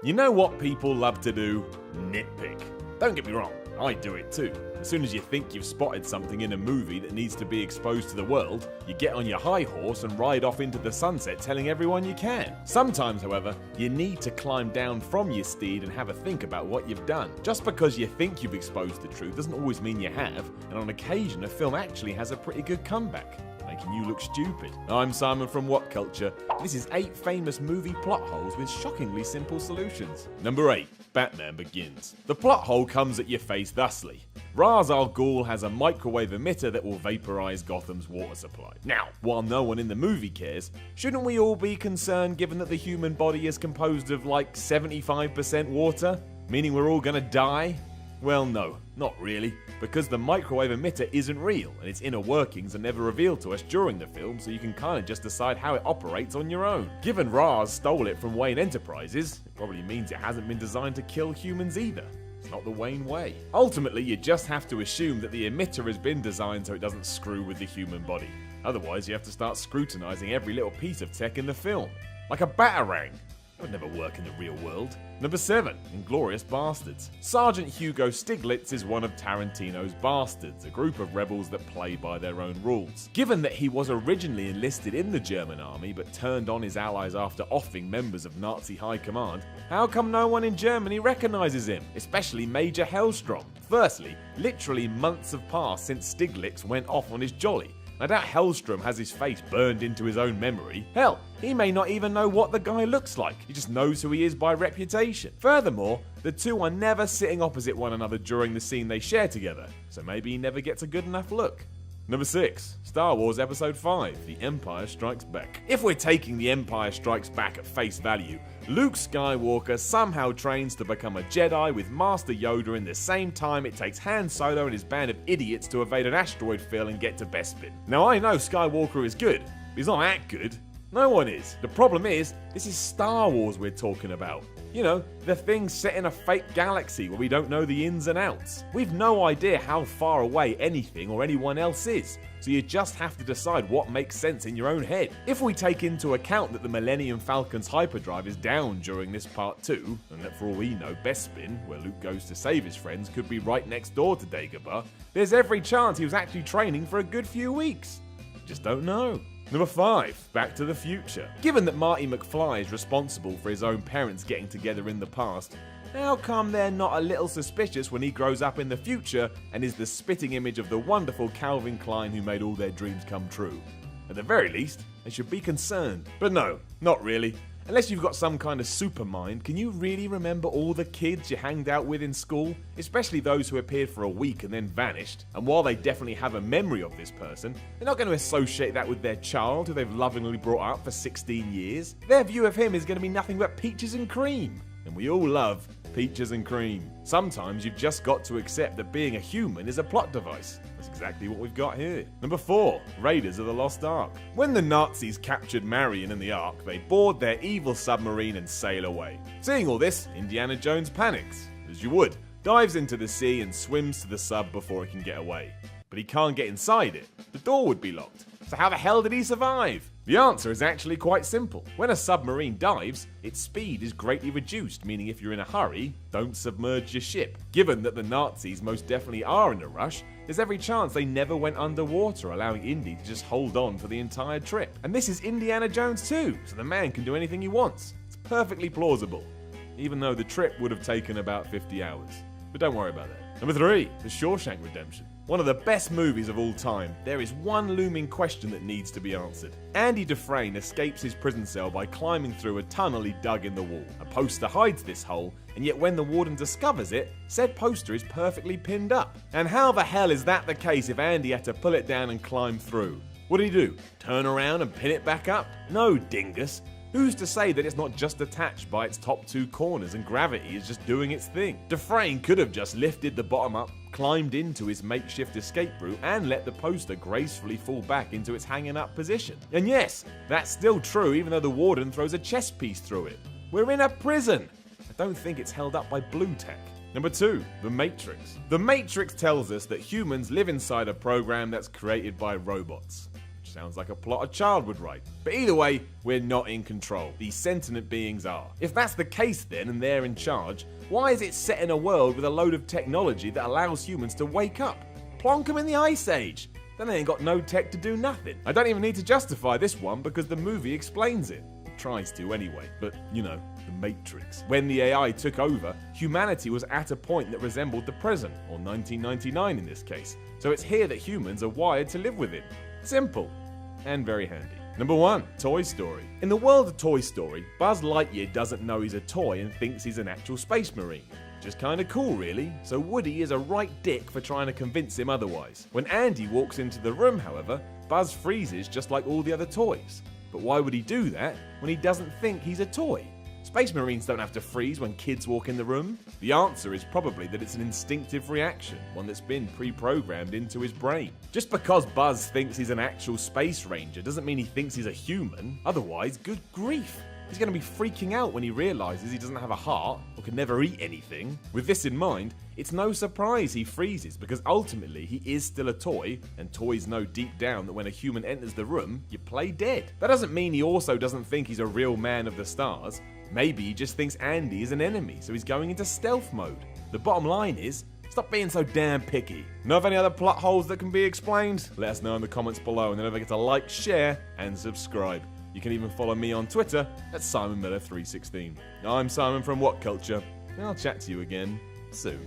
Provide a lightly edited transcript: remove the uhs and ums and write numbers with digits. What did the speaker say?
You know what people love to do? Nitpick. Don't get me wrong, I do it too. As soon as you think you've spotted something in a movie that needs to be exposed to the world, you get on your high horse and ride off into the sunset telling everyone you can. Sometimes, however, you need to climb down from your steed and have a think about what you've done. Just because you think you've exposed the truth doesn't always mean you have, and on occasion a film actually has a pretty good comeback, making you look stupid. I'm Simon from What Culture. This is 8 famous movie plot holes with shockingly simple solutions. Number 8. Batman Begins. The plot hole comes at your face thusly. Ra's al Ghul has a microwave emitter that will vaporize Gotham's water supply. Now, while no one in the movie cares, shouldn't we all be concerned given that the human body is composed of like 75% water? Meaning we're all gonna die? Well, no, not really, because the microwave emitter isn't real and its inner workings are never revealed to us during the film, so you can kind of just decide how it operates on your own. Given Ra's stole it from Wayne Enterprises, it probably means it hasn't been designed to kill humans either. It's not the Wayne way. Ultimately, you just have to assume that the emitter has been designed so it doesn't screw with the human body. Otherwise, you have to start scrutinizing every little piece of tech in the film. Like a batarang. That would never work in the real world. Number 7. Inglourious Bastards. Sergeant Hugo Stiglitz is one of Tarantino's bastards, a group of rebels that play by their own rules. Given that he was originally enlisted in the German army but turned on his allies after offing members of Nazi high command, how come no one in Germany recognizes him, especially Major Hellstrom? Firstly, literally months have passed since Stiglitz went off on his jolly. I doubt Hellstrom has his face burned into his own memory. Hell, he may not even know what the guy looks like. He just knows who he is by reputation. Furthermore, the two are never sitting opposite one another during the scene they share together, so maybe he never gets a good enough look. Number 6. Star Wars Episode 5, The Empire Strikes Back. If we're taking The Empire Strikes Back at face value, Luke Skywalker somehow trains to become a Jedi with Master Yoda in the same time it takes Han Solo and his band of idiots to evade an asteroid field and get to Bespin. Now I know Skywalker is good, but he's not that good. No one is. The problem is, this is Star Wars we're talking about. You know, the thing set in a fake galaxy where we don't know the ins and outs. We've no idea how far away anything or anyone else is, so you just have to decide what makes sense in your own head. If we take into account that the Millennium Falcon's hyperdrive is down during this part 2, and that for all we know Bespin, where Luke goes to save his friends, could be right next door to Dagobah, there's every chance he was actually training for a good few weeks. Just don't know. Number 5. Back to the Future. Given that Marty McFly is responsible for his own parents getting together in the past, how come they're not a little suspicious when he grows up in the future and is the spitting image of the wonderful Calvin Klein who made all their dreams come true? At the very least, they should be concerned. But no, not really. Unless you've got some kind of super mind, can you really remember all the kids you hanged out with in school? Especially those who appeared for a week and then vanished. And while they definitely have a memory of this person, they're not going to associate that with their child who they've lovingly brought up for 16 years. Their view of him is going to be nothing but peaches and cream. And we all love peaches and cream. Sometimes you've just got to accept that being a human is a plot device. That's exactly what we've got here. Number 4. Raiders of the Lost Ark. When the Nazis captured Marion and the Ark, they board their evil submarine and sail away. Seeing all this, Indiana Jones panics, as you would, dives into the sea and swims to the sub before he can get away. But he can't get inside it. The door would be locked. So how the hell did he survive? The answer is actually quite simple. When a submarine dives, its speed is greatly reduced, meaning if you're in a hurry, don't submerge your ship. Given that the Nazis most definitely are in a rush, there's every chance they never went underwater, allowing Indy to just hold on for the entire trip. And this is Indiana Jones too, so the man can do anything he wants. It's perfectly plausible, even though the trip would have taken about 50 hours. But don't worry about that. Number 3. The Shawshank Redemption. One of the best movies of all time, there is one looming question that needs to be answered. Andy Dufresne escapes his prison cell by climbing through a tunnel he dug in the wall. A poster hides this hole, and yet when the warden discovers it, said poster is perfectly pinned up. And how the hell is that the case if Andy had to pull it down and climb through? What did he do? Turn around and pin it back up? No, dingus. Who's to say that it's not just attached by its top 2 corners and gravity is just doing its thing? Dufresne could have just lifted the bottom up, climbed into his makeshift escape route, and let the poster gracefully fall back into its hanging up position. And yes, that's still true even though the warden throws a chess piece through it. We're in a prison! I don't think it's held up by blue tack. Number 2. The Matrix. The Matrix tells us that humans live inside a program that's created by robots. Sounds like a plot a child would write. But either way, we're not in control. These sentient beings are. If that's the case then, and they're in charge, why is it set in a world with a load of technology that allows humans to wake up? Plonk them in the Ice Age. Then they ain't got no tech to do nothing. I don't even need to justify this one because the movie explains it. Tries to anyway, but you know, the Matrix. When the AI took over, humanity was at a point that resembled the present, or 1999 in this case. So it's here that humans are wired to live with it. Simple, and very handy. Number 1, Toy Story. In the world of Toy Story, Buzz Lightyear doesn't know he's a toy and thinks he's an actual space marine. Just kinda cool really, so Woody is a right dick for trying to convince him otherwise. When Andy walks into the room, however, Buzz freezes just like all the other toys. But why would he do that when he doesn't think he's a toy? Space Marines don't have to freeze when kids walk in the room. The answer is probably that it's an instinctive reaction, one that's been pre-programmed into his brain. Just because Buzz thinks he's an actual space ranger doesn't mean he thinks he's a human. Otherwise, good grief. He's going to be freaking out when he realizes he doesn't have a heart or can never eat anything. With this in mind, it's no surprise he freezes because ultimately he is still a toy, and toys know deep down that when a human enters the room, you play dead. That doesn't mean he also doesn't think he's a real man of the stars. Maybe he just thinks Andy is an enemy, so he's going into stealth mode. The bottom line is, stop being so damn picky. Know of any other plot holes that can be explained? Let us know in the comments below, and then don't forget to like, share, and subscribe. You can even follow me on Twitter at SimonMiller316. I'm Simon from What Culture, and I'll chat to you again soon.